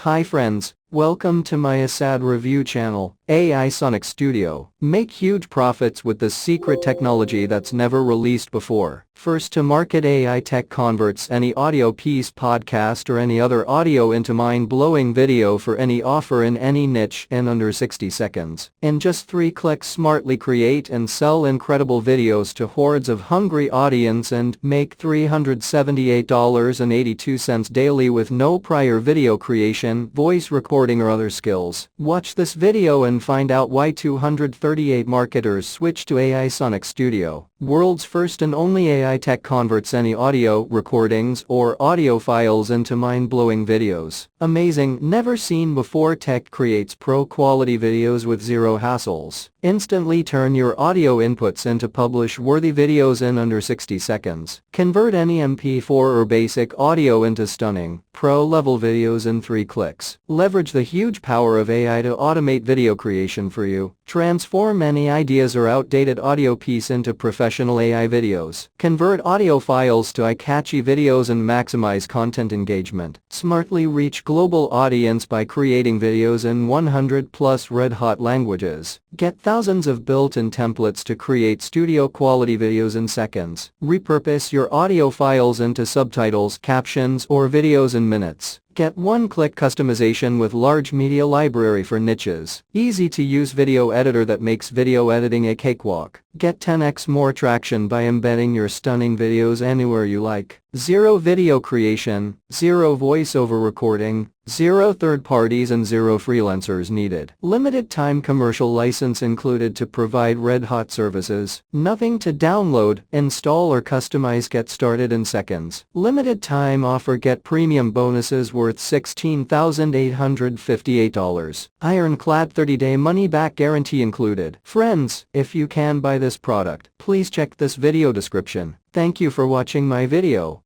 Hi friends, welcome to my Assad review channel, AI Sonic Studio. Make huge profits with this secret technology that's never released before. First to market AI tech converts any audio piece, podcast or any other audio into mind-blowing video for any offer in any niche in under 60 seconds. In just 3 clicks smartly create and sell incredible videos to hordes of hungry audience and make $378.82 daily with no prior video creation, voice recording or other skills. Watch this video and find out why 238 marketers switch to AI Sonic Studio. World's first and only AI tech converts any audio recordings or audio files into mind-blowing videos. Amazing, never seen before tech creates pro-quality videos with zero hassles. Instantly turn your audio inputs into publish-worthy videos in under 60 seconds. Convert any MP4 or basic audio into stunning, pro-level videos in 3 clicks. Leverage the huge power of AI to automate video creation for you. Transform any ideas or outdated audio piece into professional AI videos. Convert audio files to catchy videos and maximize content engagement. Smartly reach global audience by creating videos in 100+ red-hot languages. Get thousands of built-in templates to create studio-quality videos in seconds. Repurpose your audio files into subtitles, captions, or videos in minutes. Get one-click customization with large media library for niches. Easy-to-use video editor that makes video editing a cakewalk. Get 10x more traction by embedding your stunning videos anywhere you like. Zero video creation, zero voiceover recording, zero third parties and zero freelancers needed. Limited time commercial license included to provide red-hot services. Nothing to download, install or customize. Get started in seconds. Limited time offer. Get premium bonuses worth $16,858. Ironclad 30-day money-back guarantee included. Friends, if you can buy this product, please check this video description. Thank you for watching my video.